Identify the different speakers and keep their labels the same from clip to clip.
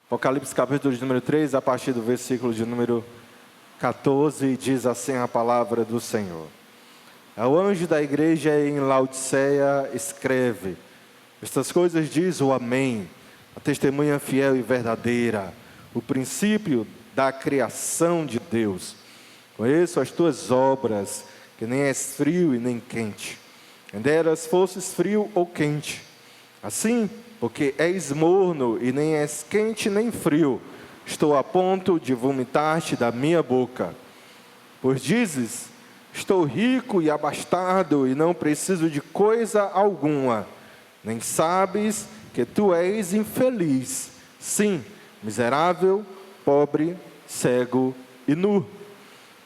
Speaker 1: Apocalipse capítulo de número 3, a partir do versículo de número 14, diz assim a palavra do Senhor. Ao anjo da igreja em Laodiceia escreve: estas coisas diz o Amém, a testemunha fiel e verdadeira, o princípio da criação de Deus. Conheço as tuas obras, que nem és frio e nem quente. Enderas fosses frio ou quente. Assim, porque és morno e nem és quente nem frio, estou a ponto de vomitar-te da minha boca. Pois dizes: estou rico e abastado e não preciso de coisa alguma. Nem sabes que tu és infeliz, sim, miserável, pobre, cego e nu.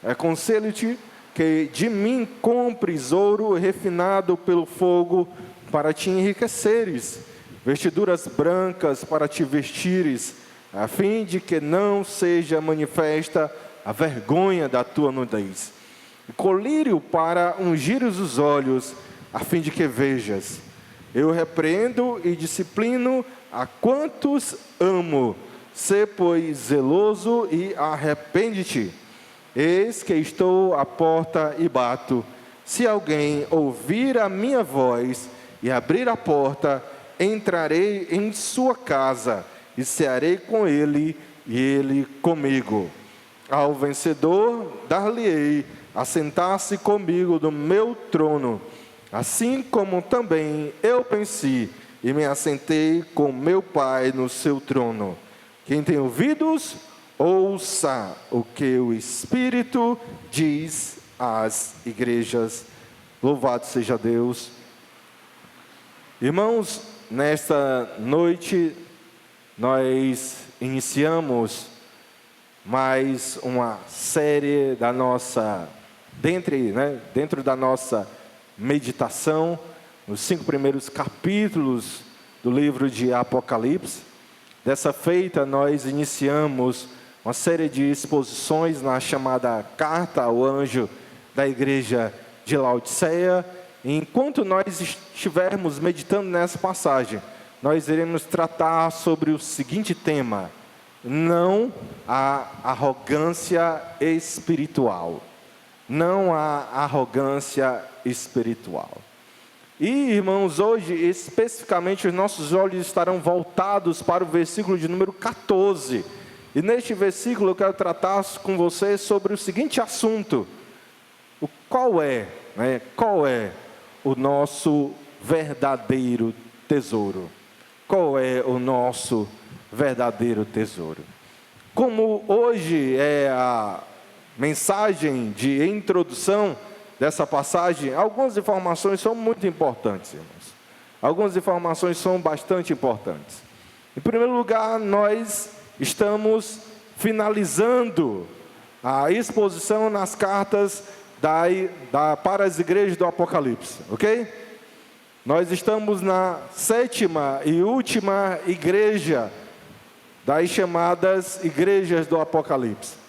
Speaker 1: Aconselho-te que de mim compres ouro refinado pelo fogo para te enriqueceres, vestiduras brancas para te vestires, a fim de que não seja manifesta a vergonha da tua nudez. E colírio para ungires os olhos, a fim de que vejas. Eu repreendo e disciplino a quantos amo. Sê, pois, zeloso e arrepende-te. Eis que estou à porta e bato. Se alguém ouvir a minha voz e abrir a porta, entrarei em sua casa e cearei com ele e ele comigo. Ao vencedor dar-lhe-ei a sentar-se comigo no meu trono, assim como também eu venci e me assentei com meu Pai no seu trono. Quem tem ouvidos, ouça o que o Espírito diz às igrejas. Louvado seja Deus. Irmãos, nesta noite nós iniciamos mais uma série da nossa, dentro da nossa meditação, nos 5 primeiros capítulos do livro de Apocalipse. Dessa feita nós iniciamos uma série de exposições na chamada Carta ao Anjo da Igreja de Laodiceia. E enquanto nós estivermos meditando nessa passagem, nós iremos tratar sobre o seguinte tema: não a arrogância espiritual. Não a arrogância espiritual. E, irmãos, hoje, especificamente, os nossos olhos estarão voltados para o versículo de número 14. E neste versículo eu quero tratar com vocês sobre o seguinte assunto: qual é o nosso verdadeiro tesouro? Qual é o nosso verdadeiro tesouro? Como hoje é a mensagem de introdução dessa passagem, algumas informações são muito importantes, irmãos. Algumas informações são bastante importantes. Em primeiro lugar, nós estamos finalizando a exposição nas cartas para as igrejas do Apocalipse, ok? Nós estamos na 7ª e última igreja das chamadas igrejas do Apocalipse.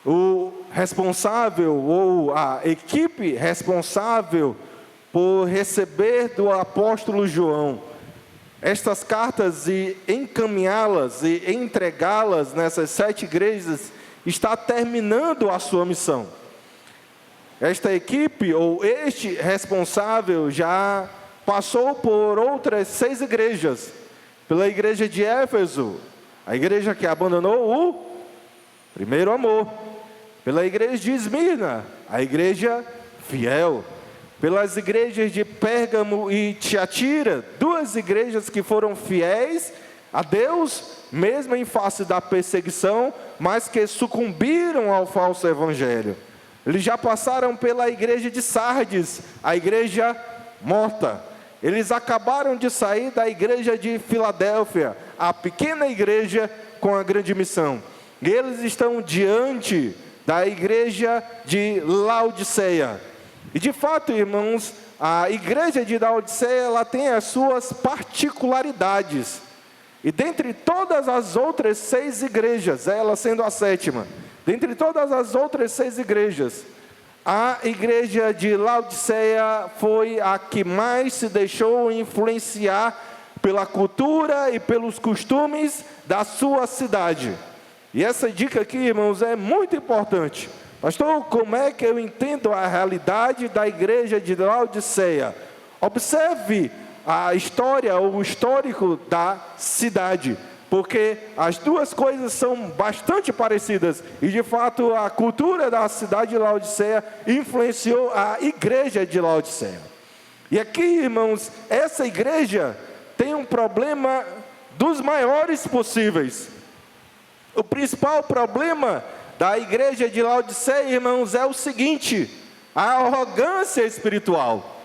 Speaker 1: O responsável ou a equipe responsável por receber do apóstolo João estas cartas e encaminhá-las e entregá-las nessas 7 igrejas está terminando a sua missão. Esta equipe ou este responsável já passou por outras 6 igrejas. Pela igreja de Éfeso, a igreja que abandonou o primeiro amor. Pela igreja de Esmirna, a igreja fiel. Pelas igrejas de Pérgamo e Tiatira, 2 igrejas que foram fiéis a Deus, mesmo em face da perseguição, mas que sucumbiram ao falso evangelho. Eles já passaram pela igreja de Sardes, a igreja morta. Eles acabaram de sair da igreja de Filadélfia, a pequena igreja com a grande missão. E eles estão diante da igreja de Laodiceia. E de fato, irmãos, a igreja de Laodiceia, ela tem as suas particularidades. E dentre todas as outras 6 igrejas, ela sendo a 7ª, dentre todas as outras 6 igrejas, a igreja de Laodiceia foi a que mais se deixou influenciar pela cultura e pelos costumes da sua cidade. E essa dica aqui, irmãos, é muito importante. Pastor, como é que eu entendo a realidade da igreja de Laodiceia? Observe a história ou o histórico da cidade, porque as duas coisas são bastante parecidas. E de fato a cultura da cidade de Laodiceia influenciou a igreja de Laodiceia. E aqui, irmãos, essa igreja tem um problema dos maiores possíveis. O principal problema da igreja de Laodiceia, irmãos, é o seguinte: a arrogância espiritual.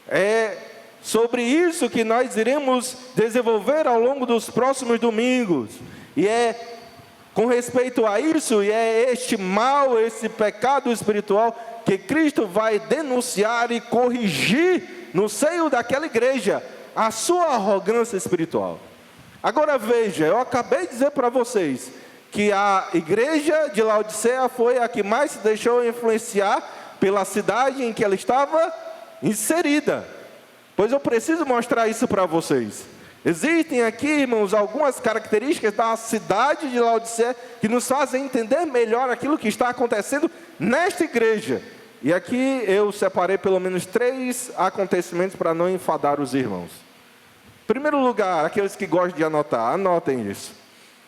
Speaker 1: É sobre isso que nós iremos desenvolver ao longo dos próximos domingos. E é com respeito a isso, e é este mal, esse pecado espiritual que Cristo vai denunciar e corrigir no seio daquela igreja, a sua arrogância espiritual. Agora veja, eu acabei de dizer para vocês que a igreja de Laodiceia foi a que mais se deixou influenciar pela cidade em que ela estava inserida. Pois eu preciso mostrar isso para vocês. Existem aqui, irmãos, algumas características da cidade de Laodiceia que nos fazem entender melhor aquilo que está acontecendo nesta igreja. E aqui eu separei pelo menos 3 acontecimentos para não enfadar os irmãos. Em primeiro lugar, aqueles que gostam de anotar, anotem isso.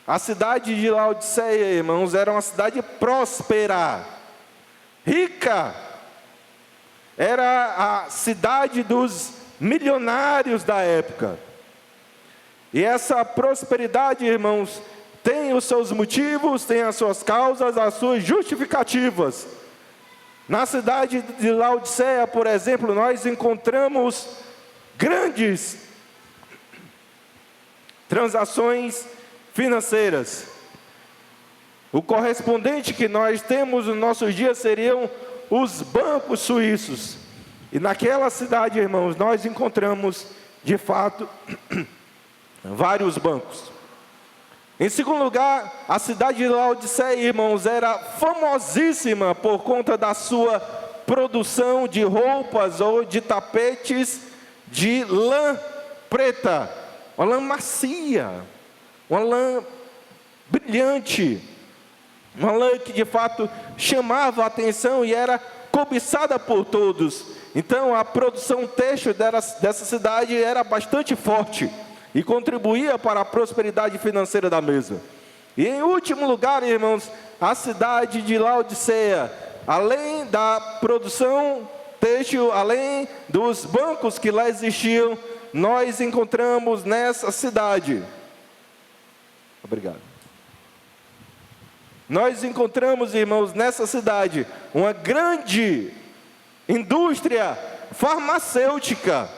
Speaker 1: A cidade de Laodiceia, irmãos, era uma cidade próspera, rica. Era a cidade dos milionários da época. E essa prosperidade, irmãos, tem os seus motivos, tem as suas causas, as suas justificativas. Na cidade de Laodiceia, por exemplo, nós encontramos grandes transações financeiras. O correspondente que nós temos nos nossos dias seriam os bancos suíços. E naquela cidade, irmãos, nós encontramos, de fato, vários bancos. Em segundo lugar, a cidade de Laodiceia, irmãos, era famosíssima por conta da sua produção de roupas ou de tapetes de lã preta, uma lã macia, uma lã brilhante, uma lã que de fato chamava a atenção e era cobiçada por todos. Então a produção têxtil dessa cidade era bastante forte e contribuía para a prosperidade financeira da mesma. E em último lugar, irmãos, a cidade de Laodiceia, além da produção têxtil, além dos bancos que lá existiam, nós encontramos nessa cidade, nós encontramos, irmãos, nessa cidade, uma grande indústria farmacêutica.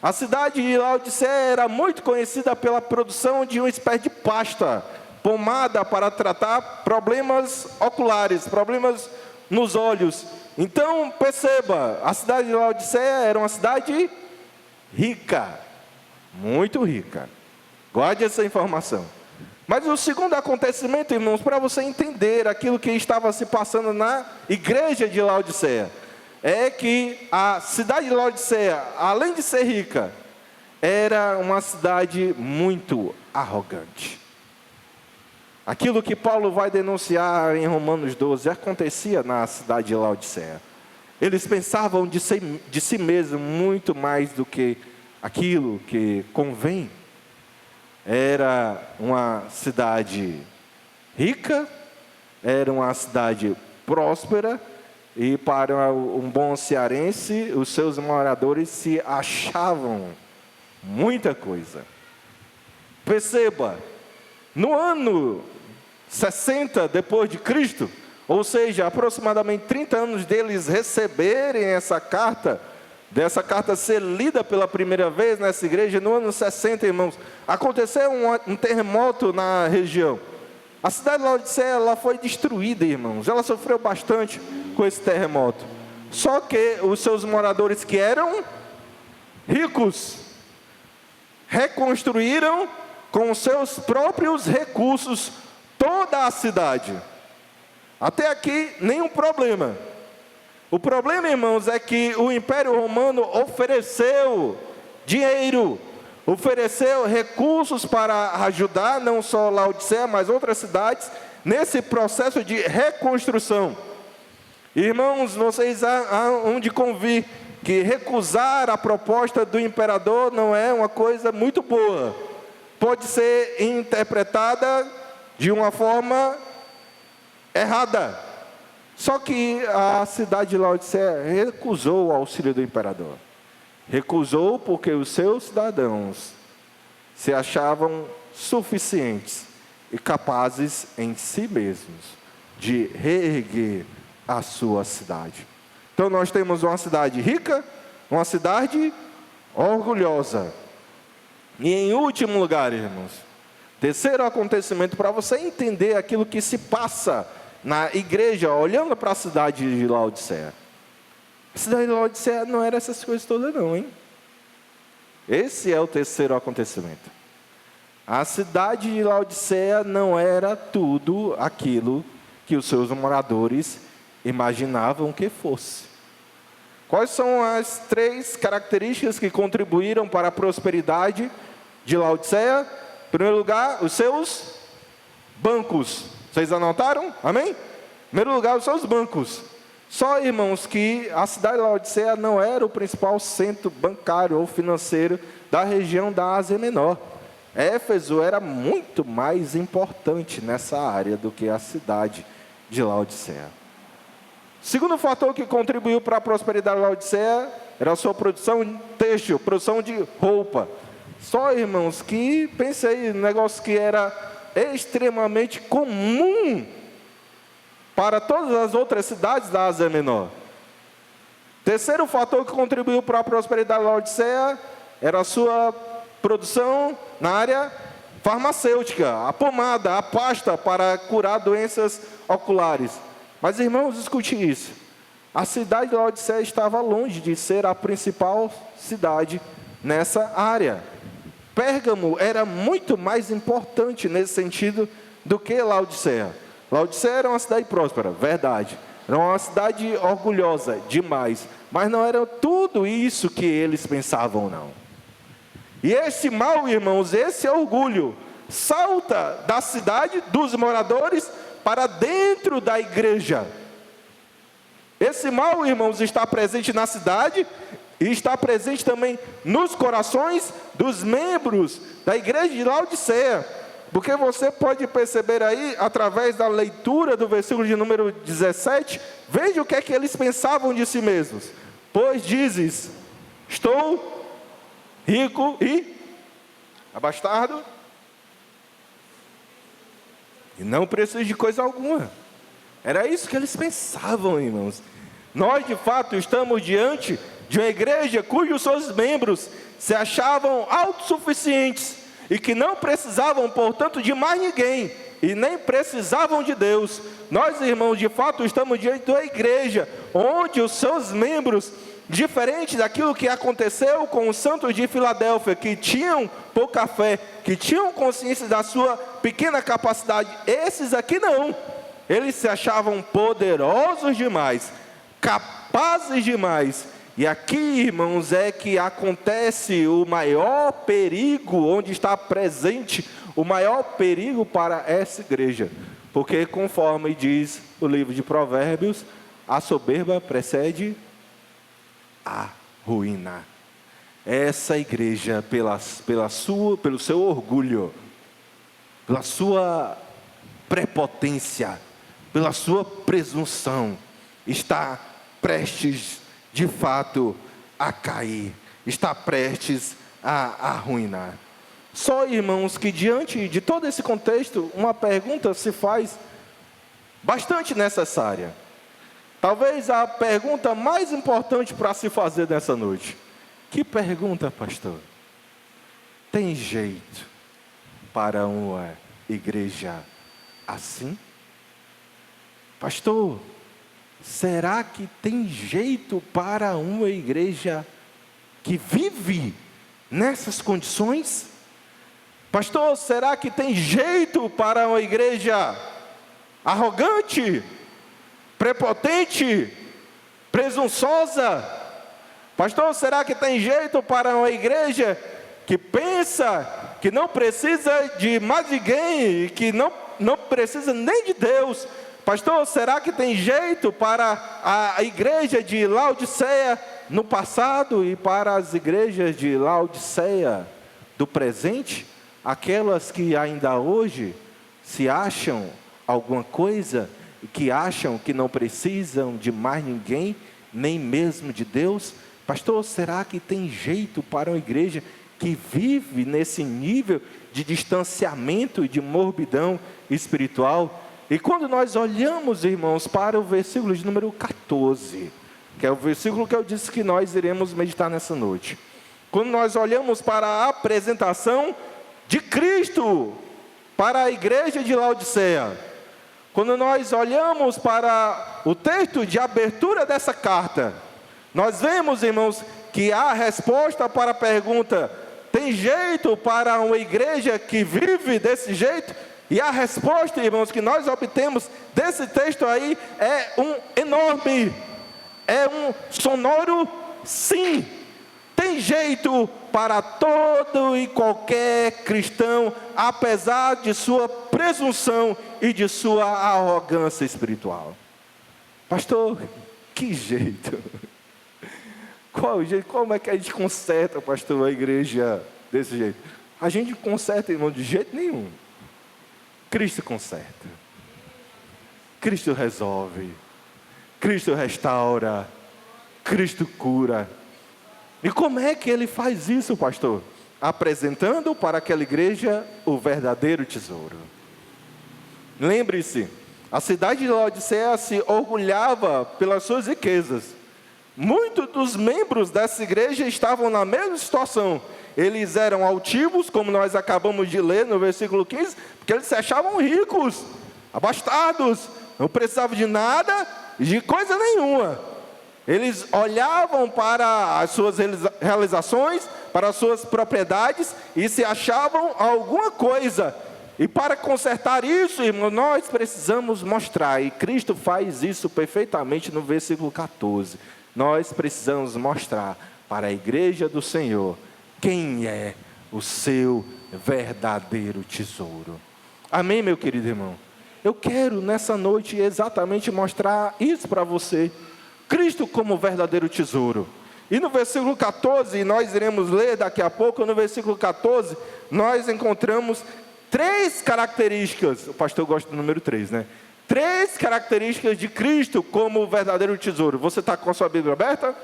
Speaker 1: A cidade de Laodiceia era muito conhecida pela produção de uma espécie de pasta, pomada para tratar problemas oculares, problemas nos olhos. Então, perceba, a cidade de Laodiceia era uma cidade rica, muito rica. Guarde essa informação. Mas o segundo acontecimento, irmãos, para você entender aquilo que estava se passando na igreja de Laodiceia, é que a cidade de Laodiceia, além de ser rica, era uma cidade muito arrogante. Aquilo que Paulo vai denunciar em Romanos 12 acontecia na cidade de Laodiceia. Eles pensavam de si mesmos muito mais do que aquilo que convém. Era uma cidade rica, era uma cidade próspera, e para um bom cearense, os seus moradores se achavam muita coisa. Perceba, no ano 60 depois de Cristo, ou seja, aproximadamente 30 anos deles receberem essa carta, dessa carta ser lida pela primeira vez nessa igreja, no ano 60, irmãos, aconteceu um terremoto na região. A cidade de Laodiceia, ela foi destruída, irmãos. Ela sofreu bastante com esse terremoto. Só que os seus moradores, que eram ricos, reconstruíram com seus próprios recursos toda a cidade. Até aqui, nenhum problema. O problema, irmãos, é que o Império Romano ofereceu dinheiro ofereceu recursos para ajudar não só Laodiceia, mas outras cidades nesse processo de reconstrução. Irmãos, vocês hão de convir que recusar a proposta do imperador não é uma coisa muito boa. Pode ser interpretada de uma forma errada. Só que a cidade de Laodiceia recusou o auxílio do imperador. Recusou porque os seus cidadãos se achavam suficientes e capazes em si mesmos de reerguer a sua cidade. Então nós temos uma cidade rica, uma cidade orgulhosa. E em último lugar, irmãos, terceiro acontecimento para você entender aquilo que se passa na igreja, olhando para a cidade de Laodiceia. A cidade de Laodiceia não era essas coisas todas não, hein? Esse é o terceiro acontecimento. A cidade de Laodiceia não era tudo aquilo que os seus moradores imaginavam que fosse. Quais são as 3 características que contribuíram para a prosperidade de Laodiceia? Em primeiro lugar, os seus bancos. Vocês anotaram? Amém? Em primeiro lugar, os seus bancos. Só, irmãos, que a cidade de Laodiceia não era o principal centro bancário ou financeiro da região da Ásia Menor. Éfeso era muito mais importante nessa área do que a cidade de Laodiceia. Segundo fator que contribuiu para a prosperidade de Laodiceia era a sua produção têxtil, produção de roupa. Só, irmãos, que pensei, um negócio que era extremamente comum para todas as outras cidades da Ásia Menor. Terceiro fator que contribuiu para a prosperidade de Laodiceia era a sua produção na área farmacêutica, a pomada, a pasta para curar doenças oculares. Mas, irmãos, escute isso. A cidade de Laodiceia estava longe de ser a principal cidade nessa área. Pérgamo era muito mais importante nesse sentido do que Laodiceia. Laodiceia era uma cidade próspera, verdade. Era uma cidade orgulhosa demais. Mas não era tudo isso que eles pensavam, não. E esse mal, irmãos, esse orgulho, salta da cidade, dos moradores, para dentro da igreja. Esse mal, irmãos, está presente na cidade e está presente também nos corações dos membros da igreja de Laodiceia. Porque você pode perceber aí, através da leitura do versículo de número 17, veja o que é que eles pensavam de si mesmos. Pois dizes, estou rico e abastado, e não preciso de coisa alguma. Era isso que eles pensavam, irmãos. Nós, de fato, estamos diante de uma igreja cujos seus membros se achavam autossuficientes e que não precisavam, portanto, de mais ninguém e nem precisavam de Deus. Nós, irmãos, de fato, estamos diante de uma igreja onde os seus membros, diferente daquilo que aconteceu com os santos de Filadélfia, que tinham pouca fé, que tinham consciência da sua pequena capacidade, esses aqui não. Eles se achavam poderosos demais, capazes demais. E aqui, irmãos, é que acontece o maior perigo, onde está presente o maior perigo para essa igreja. Porque, conforme diz o livro de Provérbios, a soberba precede a ruína. Essa igreja, pelo seu orgulho, pela sua prepotência, pela sua presunção, está prestes, de fato, a cair, está prestes a arruinar. Só, irmãos, que diante de todo esse contexto, uma pergunta se faz bastante necessária. Talvez a pergunta mais importante para se fazer nessa noite. Que pergunta, pastor? Tem jeito para uma igreja assim? Pastor, será que tem jeito para uma igreja que vive nessas condições? Pastor, será que tem jeito para uma igreja arrogante, prepotente, presunçosa? Pastor, será que tem jeito para uma igreja que pensa que não precisa de mais ninguém, e que não precisa nem de Deus. Pastor, será que tem jeito para a igreja de Laodiceia no passado e para as igrejas de Laodiceia do presente? Aquelas que ainda hoje se acham alguma coisa, que acham que não precisam de mais ninguém, nem mesmo de Deus? Pastor, será que tem jeito para uma igreja que vive nesse nível de distanciamento e de morbidão espiritual? E quando nós olhamos, irmãos, para o versículo de número 14, que é o versículo que eu disse que nós iremos meditar nessa noite. Quando nós olhamos para a apresentação de Cristo para a igreja de Laodiceia, quando nós olhamos para o texto de abertura dessa carta, nós vemos, irmãos, que há resposta para a pergunta: tem jeito para uma igreja que vive desse jeito? E a resposta, irmãos, que nós obtemos desse texto aí é um enorme, é um sonoro sim. Tem jeito para todo e qualquer cristão, apesar de sua presunção e de sua arrogância espiritual. Pastor, que jeito? Qual jeito? Como é que a gente conserta, pastor, a igreja desse jeito? A gente não conserta, irmão, de jeito nenhum. Cristo conserta, Cristo resolve, Cristo restaura, Cristo cura. E como é que Ele faz isso, pastor? Apresentando para aquela igreja o verdadeiro tesouro. Lembre-se, a cidade de Laodiceia se orgulhava pelas suas riquezas. Muitos dos membros dessa igreja estavam na mesma situação. Eles eram altivos, como nós acabamos de ler no versículo 15, porque eles se achavam ricos, abastados, não precisavam de nada, de coisa nenhuma. Eles olhavam para as suas realizações, para as suas propriedades, e se achavam alguma coisa. E para consertar isso, irmão, nós precisamos mostrar, e Cristo faz isso perfeitamente no versículo 14. Nós precisamos mostrar para a igreja do Senhor quem é o seu verdadeiro tesouro. Amém, meu querido irmão? Eu quero nessa noite exatamente mostrar isso para você. Cristo como verdadeiro tesouro. E no versículo 14, nós iremos ler daqui a pouco, no versículo 14, nós encontramos 3 características. O pastor gosta do número 3, né? 3 características de Cristo como verdadeiro tesouro. Você está com a sua Bíblia aberta?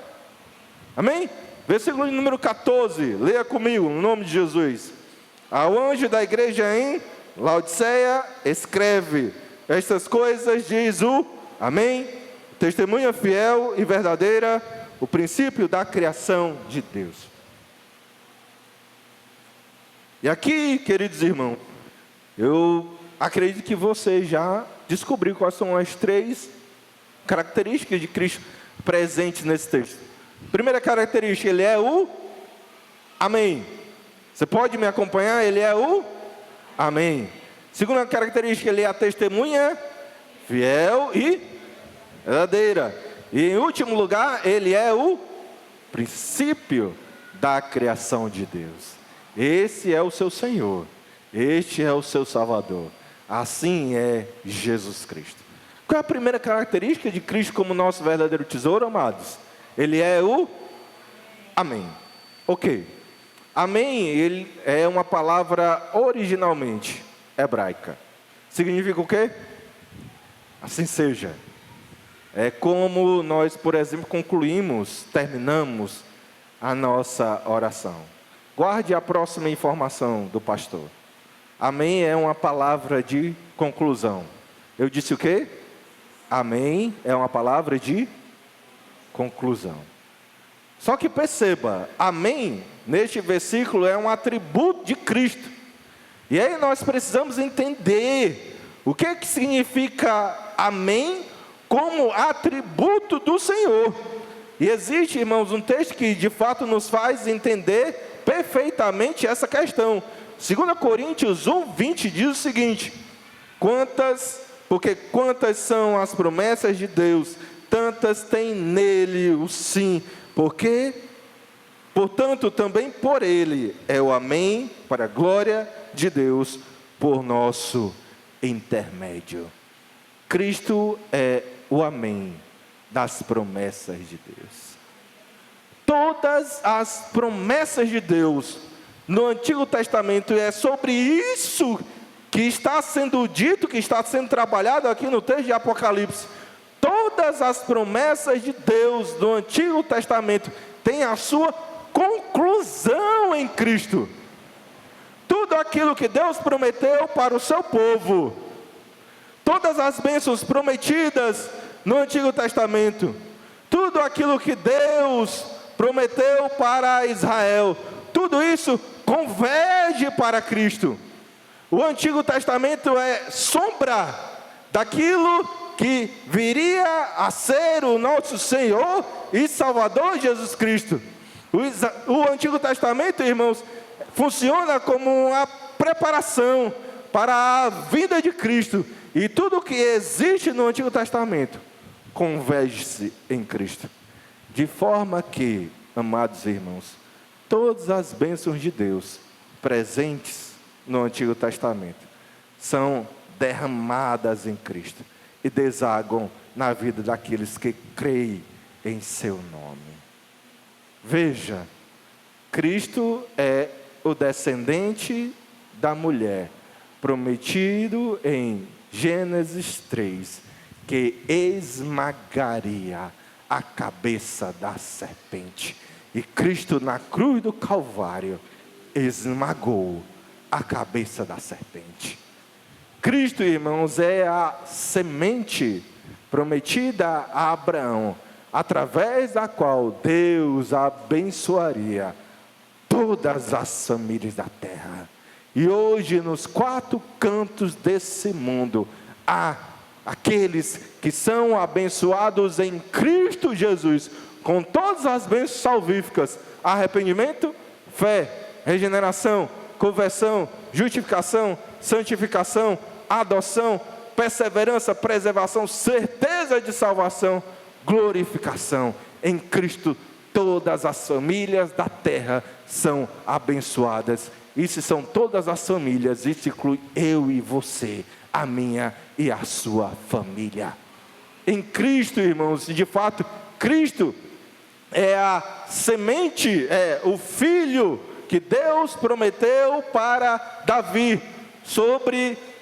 Speaker 1: Amém? Versículo número 14, leia comigo, no nome de Jesus. Ao anjo da igreja em Laodiceia, escreve: estas coisas diz o Amém, testemunha fiel e verdadeira, o princípio da criação de Deus. E aqui, queridos irmãos, eu acredito que você já descobriu quais são as 3 características de Cristo presentes nesse texto. Primeira característica, Ele é o Amém. Você pode me acompanhar? Ele é o Amém. Segunda característica, Ele é a testemunha fiel e verdadeira. E em último lugar, Ele é o princípio da criação de Deus. Esse é o seu Senhor, este é o seu Salvador. Assim é Jesus Cristo. Qual é a primeira característica de Cristo como nosso verdadeiro tesouro, amados? Ele é o Amém. Ok. Amém, ele é uma palavra originalmente hebraica. Significa o quê? Assim seja. É como nós, por exemplo, terminamos a nossa oração. Guarde a próxima informação do pastor. Amém é uma palavra de conclusão. Eu disse o quê? Amém é uma palavra de conclusão. Só que perceba, amém, neste versículo é um atributo de Cristo. E aí nós precisamos entender o que significa amém como atributo do Senhor. E existe, irmãos, um texto que de fato nos faz entender perfeitamente essa questão. 2 Coríntios 1:20 diz o seguinte: porque quantas são as promessas de Deus, tantas tem nele o sim, porque Portanto, também por ele é o amém, para a glória de Deus, por nosso intermédio. Cristo é o amém das promessas de Deus. Todas as promessas de Deus no Antigo Testamento, é sobre isso que está sendo dito, que está sendo trabalhado aqui no texto de Apocalipse. Todas as promessas de Deus do Antigo Testamento têm a sua conclusão em Cristo. Tudo aquilo que Deus prometeu para o seu povo, todas as bênçãos prometidas no Antigo Testamento, tudo aquilo que Deus prometeu para Israel, tudo isso converge para Cristo. O Antigo Testamento é sombra daquilo que viria a ser o nosso Senhor e Salvador Jesus Cristo. O Antigo Testamento, irmãos, funciona como uma preparação para a vinda de Cristo. E tudo que existe no Antigo Testamento converge-se em Cristo. De forma que, amados irmãos, todas as bênçãos de Deus presentes no Antigo Testamento são derramadas em Cristo e desaguam na vida daqueles que creem em seu nome. Veja, Cristo é o descendente da mulher, prometido em Gênesis 3, que esmagaria a cabeça da serpente. E Cristo na cruz do Calvário esmagou a cabeça da serpente. Cristo, irmãos, é a semente prometida a Abraão, através da qual Deus abençoaria todas as famílias da terra. E hoje, nos quatro cantos desse mundo, há aqueles que são abençoados em Cristo Jesus, com todas as bênçãos salvíficas: arrependimento, fé, regeneração, conversão, justificação, santificação, adoção, perseverança, preservação, certeza de salvação, glorificação. Em Cristo todas as famílias da terra são abençoadas. Isso são todas as famílias, isso inclui eu e você, a minha e a sua família. Em Cristo, irmãos, de fato, Cristo é a semente, é o filho que Deus prometeu para Davi,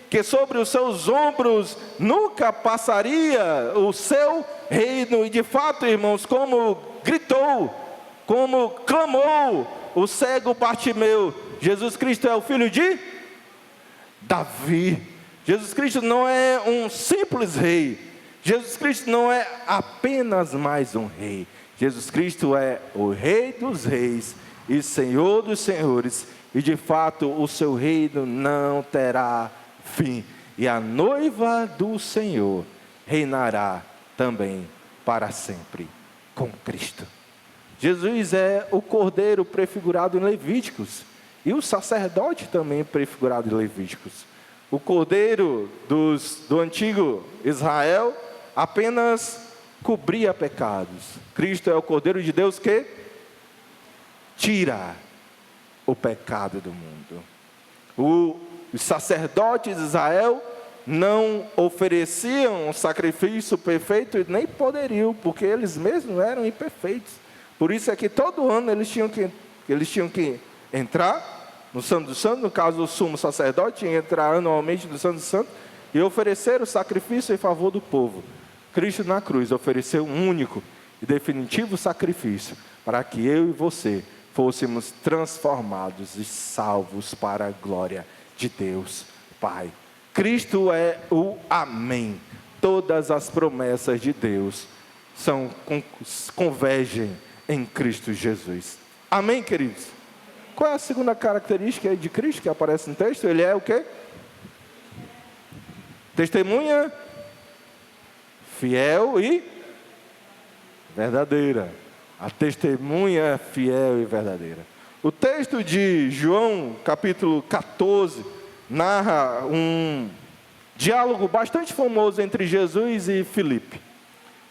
Speaker 1: que sobre os seus ombros nunca passaria o seu reino. E de fato, irmãos, como gritou, como clamou o cego Bartimeu, Jesus Cristo é o filho de Davi. Jesus Cristo não é um simples rei. Jesus Cristo não é apenas mais um rei. Jesus Cristo é o Rei dos reis e Senhor dos senhores. E de fato o seu reino não terá fim. E a noiva do Senhor reinará também para sempre com Cristo. Jesus é o cordeiro prefigurado em Levíticos. E o sacerdote também prefigurado em Levíticos. O cordeiro do antigo Israel apenas cobria pecados. Cristo é o cordeiro de Deus que tira o pecado do mundo. Os sacerdotes de Israel não ofereciam um sacrifício perfeito e nem poderiam, porque eles mesmos eram imperfeitos. Por isso é que todo ano eles tinham que entrar no Santo dos Santos. No caso, o sumo sacerdote tinha que entrar anualmente no Santo dos Santos e oferecer o sacrifício em favor do povo. Cristo na cruz ofereceu um único e definitivo sacrifício para que eu e você fôssemos transformados e salvos para a glória de Deus Pai. Cristo é o amém. Todas as promessas de Deus convergem em Cristo Jesus. Amém, queridos? Qual é a segunda característica de Cristo que aparece no texto? Ele é o quê? Testemunha fiel e verdadeira. A testemunha é fiel e verdadeira. O texto de João, capítulo 14, narra um diálogo bastante famoso entre Jesus e Filipe.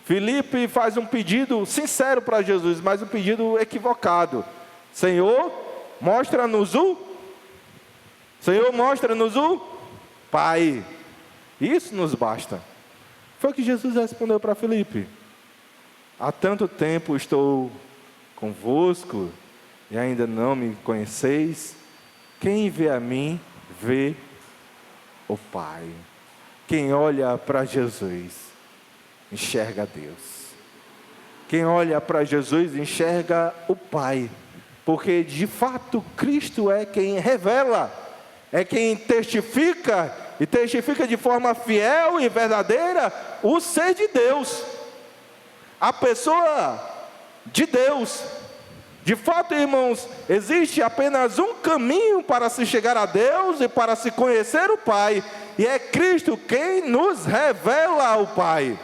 Speaker 1: Filipe faz um pedido sincero para Jesus, mas um pedido equivocado. Senhor, mostra-nos o Pai. Isso nos basta. Foi o que Jesus respondeu para Filipe. Há tanto tempo estou convosco e ainda não me conheceis. Quem vê a mim, vê o Pai. Quem olha para Jesus, enxerga Deus. Quem olha para Jesus, enxerga o Pai. Porque de fato Cristo é quem revela, é quem testifica, e testifica de forma fiel e verdadeira o ser de Deus, a pessoa de Deus. De fato, irmãos, existe apenas um caminho para se chegar a Deus e para se conhecer o Pai, e é Cristo quem nos revela o Pai.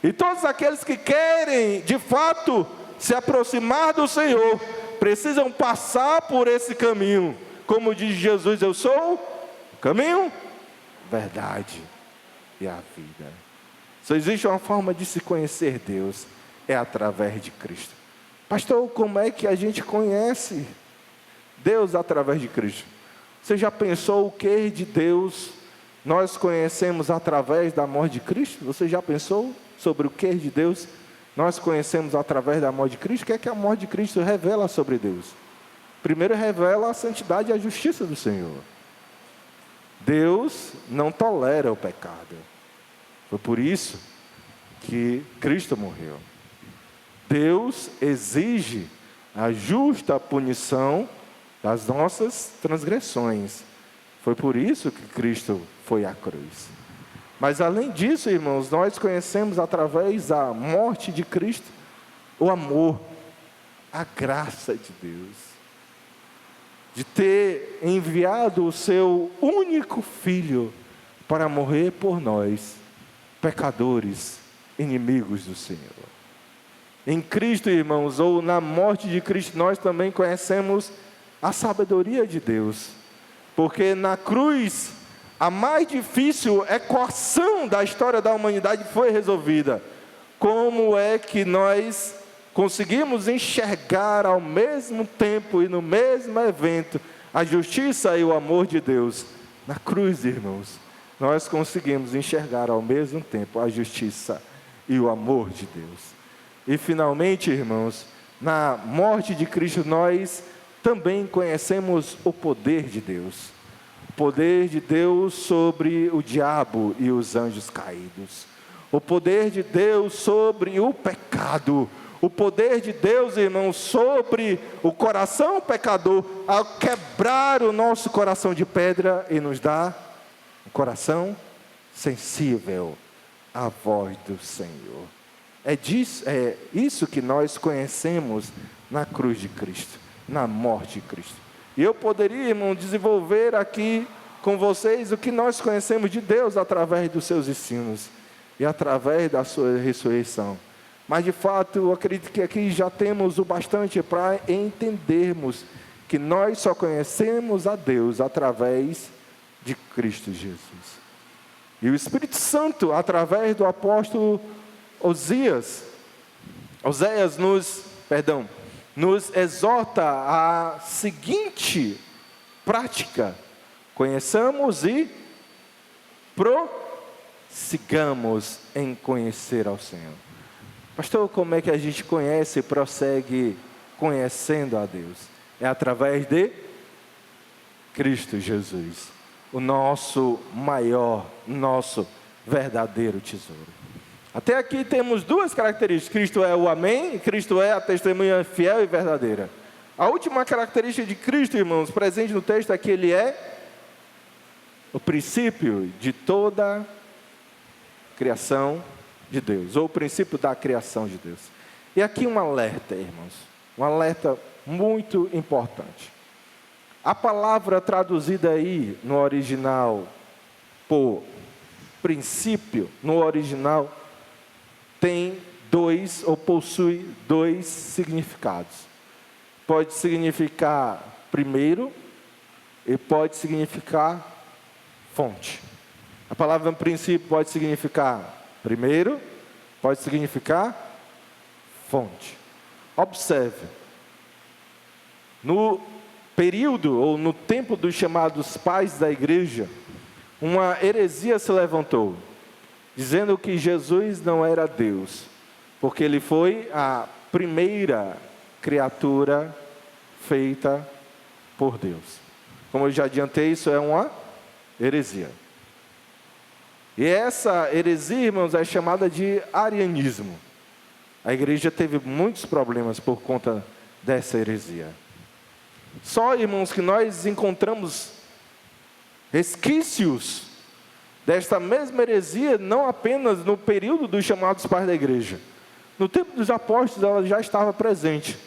Speaker 1: E todos aqueles que querem, de fato, se aproximar do Senhor, precisam passar por esse caminho. Como diz Jesus, eu sou o caminho, verdade e a vida. Só existe uma forma de se conhecer Deus, é através de Cristo. Pastor, como é que a gente conhece Deus através de Cristo? Você já pensou o que de Deus nós conhecemos através da morte de Cristo? Você já pensou sobre o que de Deus nós conhecemos através da morte de Cristo? O que é que a morte de Cristo revela sobre Deus? Primeiro, revela a santidade e a justiça do Senhor. Deus não tolera o pecado. Foi por isso que Cristo morreu. Deus exige a justa punição das nossas transgressões. Foi por isso que Cristo foi à cruz. Mas além disso, irmãos, nós conhecemos através da morte de Cristo o amor, a graça de Deus, de ter enviado o seu único Filho para morrer por nós, pecadores, inimigos do Senhor. Em Cristo, irmãos, ou na morte de Cristo, nós também conhecemos a sabedoria de Deus, porque na cruz, a mais difícil equação da história da humanidade foi resolvida. Como é que nós conseguimos enxergar ao mesmo tempo e no mesmo evento a justiça e o amor de Deus? Na cruz, irmãos, nós conseguimos enxergar ao mesmo tempo a justiça e o amor de Deus. E finalmente, irmãos, na morte de Cristo nós também conhecemos o poder de Deus. O poder de Deus sobre o diabo e os anjos caídos. O poder de Deus sobre o pecado. O poder de Deus, irmãos, sobre o coração pecador, ao quebrar o nosso coração de pedra e nos dar um coração sensível à voz do Senhor. É isso que nós conhecemos na cruz de Cristo, na morte de Cristo. E eu poderia, irmão, desenvolver aqui com vocês o que nós conhecemos de Deus através dos seus ensinos e através da sua ressurreição. Mas de fato, eu acredito que aqui já temos o bastante para entendermos que nós só conhecemos a Deus através de Cristo Jesus. E o Espírito Santo, através do apóstolo Oséias nos exorta a seguinte prática: conheçamos e prossigamos em conhecer ao Senhor. Pastor, como é que a gente conhece e prossegue conhecendo a Deus? É através de Cristo Jesus, o nosso maior, nosso verdadeiro tesouro. Até aqui temos duas características: Cristo é o Amém, e Cristo é a testemunha fiel e verdadeira. A última característica de Cristo, irmãos, presente no texto, é que Ele é o princípio de toda criação de Deus, ou o princípio da criação de Deus. E aqui um alerta, irmãos, um alerta muito importante. A palavra traduzida aí no original por princípio, no original, tem dois, ou possui dois significados. Pode significar primeiro e pode significar fonte. A palavra princípio pode significar primeiro, pode significar fonte. Observe, No período, ou no tempo dos chamados pais da igreja, uma heresia se levantou, dizendo que Jesus não era Deus, porque ele foi a primeira criatura feita por Deus. Como eu já adiantei, isso é uma heresia. E essa heresia, irmãos, é chamada de arianismo. A igreja teve muitos problemas por conta dessa heresia. Só, irmãos, que nós encontramos resquícios desta mesma heresia, não apenas no período dos chamados pais da igreja. No tempo dos apóstolos, ela já estava presente.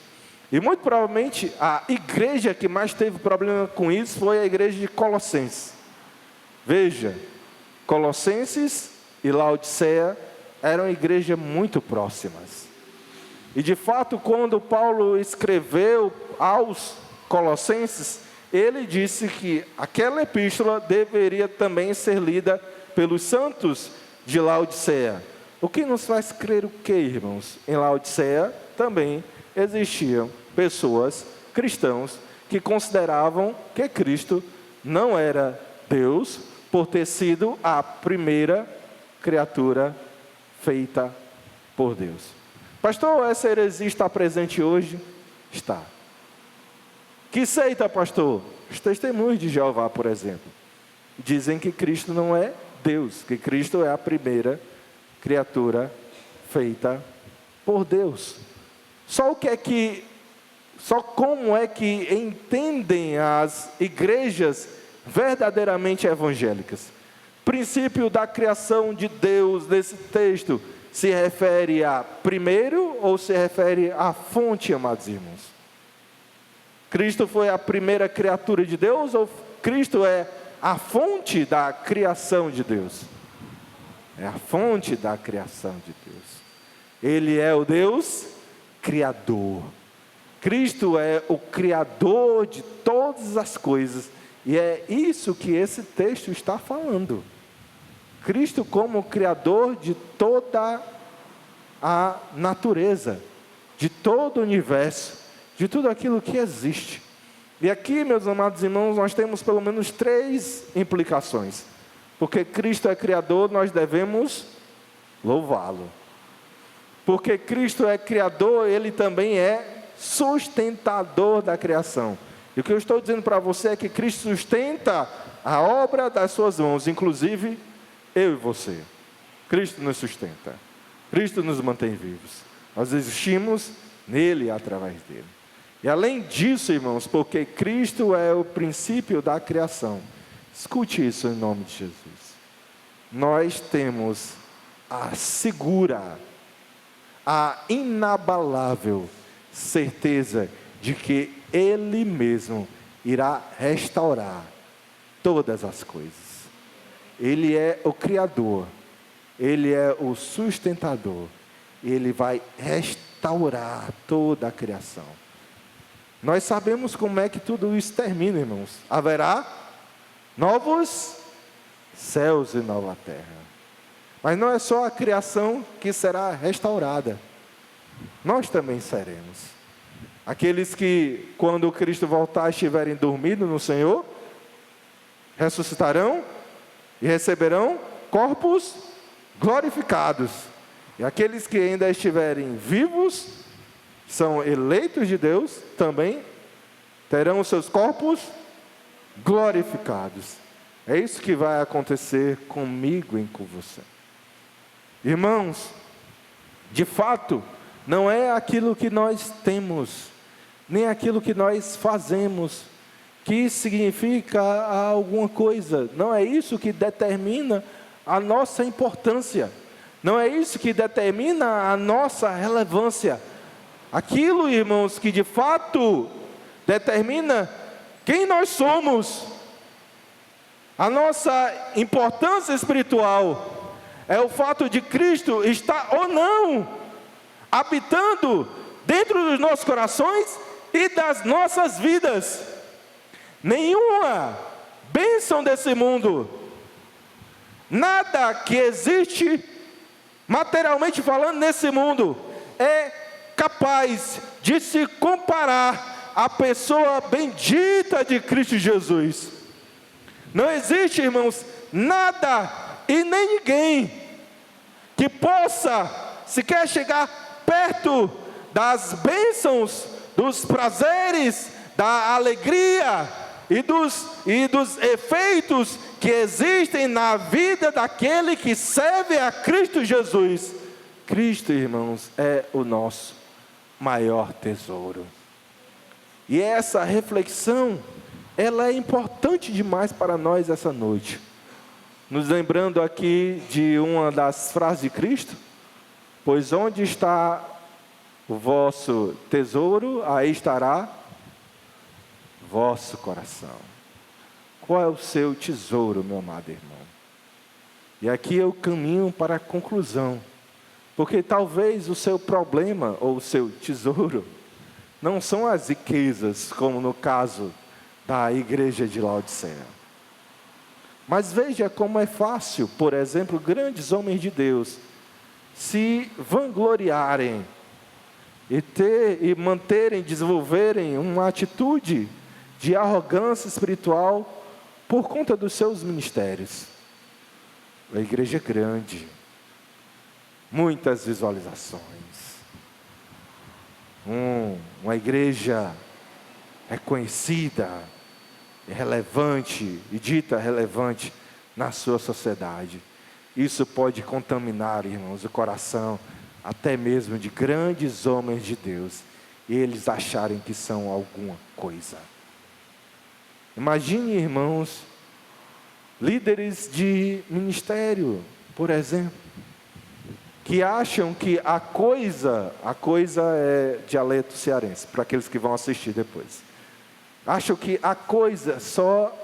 Speaker 1: E muito provavelmente a igreja que mais teve problema com isso foi a igreja de Colossenses. Veja, Colossenses e Laodiceia eram igrejas muito próximas. E de fato, quando Paulo escreveu aos Colossenses, ele disse que aquela epístola deveria também ser lida pelos santos de Laodiceia. O que nos faz crer o que, irmãos? Em Laodiceia também existiam pessoas, cristãos, que consideravam que Cristo não era Deus, por ter sido a primeira criatura feita por Deus. Pastor, essa heresia está presente hoje? Está. Que seita, pastor? Os testemunhos de Jeová, por exemplo, dizem que Cristo não é Deus, que Cristo é a primeira criatura feita por Deus. Só como é que entendem as igrejas verdadeiramente evangélicas? O princípio da criação de Deus nesse texto se refere a primeiro ou se refere à fonte, amados irmãos? Cristo foi a primeira criatura de Deus ou Cristo é a fonte da criação de Deus? É a fonte da criação de Deus. Ele é o Deus Criador. Cristo é o Criador de todas as coisas. E é isso que esse texto está falando. Cristo como Criador de toda a natureza, de todo o universo, de tudo aquilo que existe. E aqui, meus amados irmãos, nós temos pelo menos 3 implicações. Porque Cristo é Criador, nós devemos louvá-lo. Porque Cristo é Criador, Ele também é sustentador da criação. E o que eu estou dizendo para você é que Cristo sustenta a obra das suas mãos, inclusive eu e você. Cristo nos sustenta. Cristo nos mantém vivos. Nós existimos nele e através dele. E além disso, irmãos, porque Cristo é o princípio da criação. Escute isso em nome de Jesus. Nós temos a segura, a inabalável certeza de que Ele mesmo irá restaurar todas as coisas. Ele é o Criador, Ele é o sustentador, Ele vai restaurar toda a criação. Nós sabemos como é que tudo isso termina, irmãos. Haverá novos céus e nova terra. Mas não é só a criação que será restaurada. Nós também seremos. Aqueles que, quando Cristo voltar, estiverem dormindo no Senhor, ressuscitarão e receberão corpos glorificados. E aqueles que ainda estiverem vivos, são eleitos de Deus, também terão os seus corpos glorificados. É isso que vai acontecer comigo e com você. Irmãos, de fato, não é aquilo que nós temos, nem aquilo que nós fazemos, que significa alguma coisa. Não é isso que determina a nossa importância. Não é isso que determina a nossa relevância. Aquilo, irmãos, que de fato determina quem nós somos, a nossa importância espiritual, é o fato de Cristo estar ou não habitando dentro dos nossos corações e das nossas vidas. Nenhuma bênção desse mundo, nada que existe materialmente falando nesse mundo é capaz de se comparar a pessoa bendita de Cristo Jesus. Não existe, irmãos, nada e nem ninguém que possa sequer chegar perto das bênçãos, dos prazeres, da alegria e dos efeitos que existem na vida daquele que serve a Cristo Jesus. Cristo, irmãos, é o nosso maior tesouro. E essa reflexão, ela é importante demais para nós essa noite. Nos lembrando aqui de uma das frases de Cristo: pois onde está o vosso tesouro, aí estará vosso coração. Qual é o seu tesouro, meu amado irmão? E aqui eu caminho para a conclusão, porque talvez o seu problema ou o seu tesouro não são as riquezas, como no caso da igreja de Laodiceia. Mas veja como é fácil, por exemplo, grandes homens de Deus se vangloriarem e manterem, desenvolverem uma atitude de arrogância espiritual por conta dos seus ministérios. A igreja é grande, muitas visualizações, uma igreja reconhecida, relevante e dita relevante na sua sociedade. Isso pode contaminar, irmãos, o coração até mesmo de grandes homens de Deus, e eles acharem que são alguma coisa. Imagine, irmãos, líderes de ministério, por exemplo, que acham que a coisa é dialeto cearense, para aqueles que vão assistir depois. Acham que a coisa só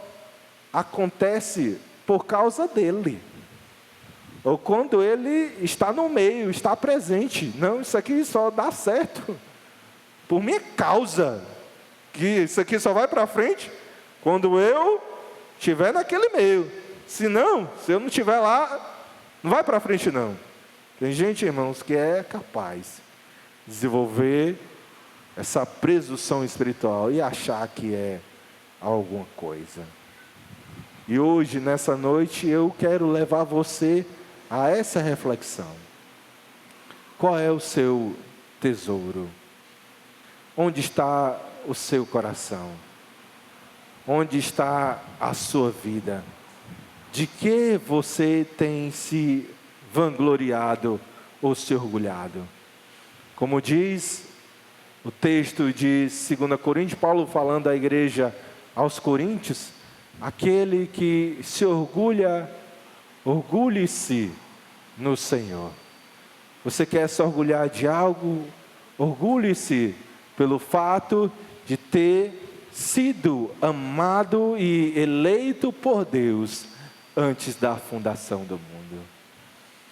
Speaker 1: acontece por causa dele, ou quando ele está no meio, está presente. Não, isso aqui só dá certo por minha causa, que isso aqui só vai para frente quando eu estiver naquele meio. Se eu não estiver lá, não vai para frente não. Tem gente, irmãos, que é capaz de desenvolver essa presunção espiritual e achar que é alguma coisa. E hoje, nessa noite, eu quero levar você a essa reflexão. Qual é o seu tesouro? Onde está o seu coração? Onde está a sua vida? De que você tem se vangloriado ou se orgulhado? Como diz o texto de 2 Coríntios, Paulo falando à igreja aos Coríntios: aquele que se orgulha, orgulhe-se no Senhor. Você quer se orgulhar de algo? Orgulhe-se pelo fato de ter sido amado e eleito por Deus antes da fundação do mundo.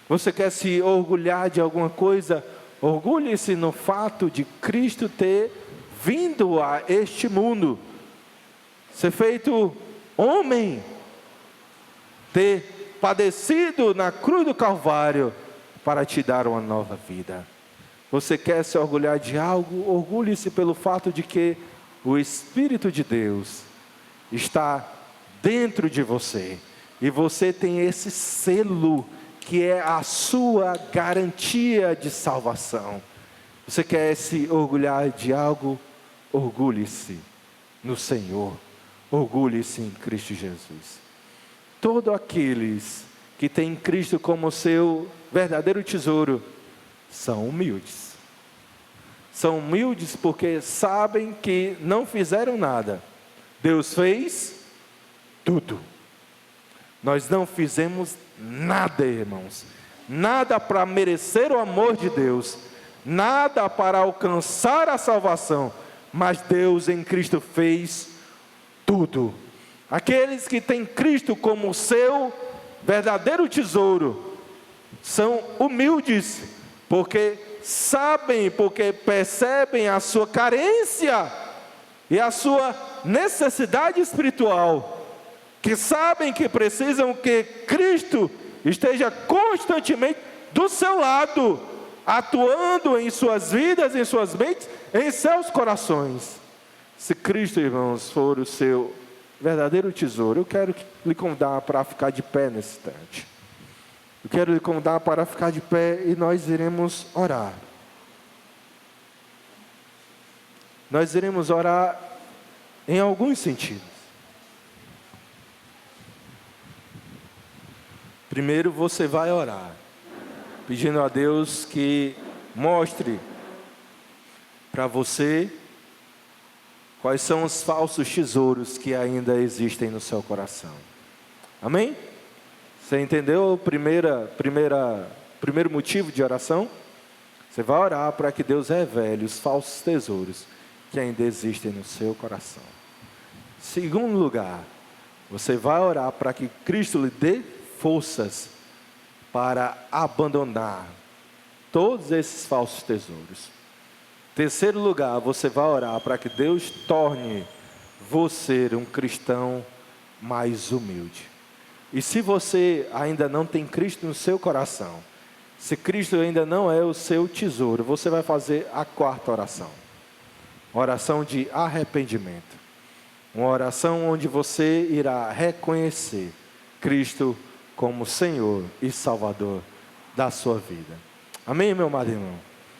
Speaker 1: Você quer se orgulhar de alguma coisa? Orgulhe-se no fato de Cristo ter vindo a este mundo, ser feito homem, ter padecido na cruz do Calvário para te dar uma nova vida. Você quer se orgulhar de algo? Orgulhe-se pelo fato de que o Espírito de Deus está dentro de você, e você tem esse selo que é a sua garantia de salvação. Você quer se orgulhar de algo? Orgulhe-se no Senhor, orgulhe-se em Cristo Jesus. Todos aqueles que têm Cristo como seu verdadeiro tesouro são humildes. São humildes porque sabem que não fizeram nada. Deus fez tudo. Nós não fizemos nada, irmãos. Nada para merecer o amor de Deus. Nada para alcançar a salvação. Mas Deus em Cristo fez tudo. Aqueles que têm Cristo como seu verdadeiro tesouro são humildes, porque sabem, porque percebem a sua carência e a sua necessidade espiritual, que sabem que precisam que Cristo esteja constantemente do seu lado, atuando em suas vidas, em suas mentes, em seus corações. Se Cristo, irmãos, for o seu verdadeiro tesouro, eu quero lhe convidar para ficar de pé nesse instante. Eu quero lhe convidar para ficar de pé e nós iremos orar. Nós iremos orar em alguns sentidos. Primeiro você vai orar, pedindo a Deus que mostre para você quais são os falsos tesouros que ainda existem no seu coração. Amém? Você entendeu o primeiro motivo de oração? Você vai orar para que Deus revele os falsos tesouros que ainda existem no seu coração. Segundo lugar, você vai orar para que Cristo lhe dê forças para abandonar todos esses falsos tesouros. Terceiro lugar, você vai orar para que Deus torne você um cristão mais humilde. E se você ainda não tem Cristo no seu coração, se Cristo ainda não é o seu tesouro, você vai fazer a quarta oração. Oração de arrependimento. Uma oração onde você irá reconhecer Cristo como Senhor e Salvador da sua vida. Amém, meu amado irmão?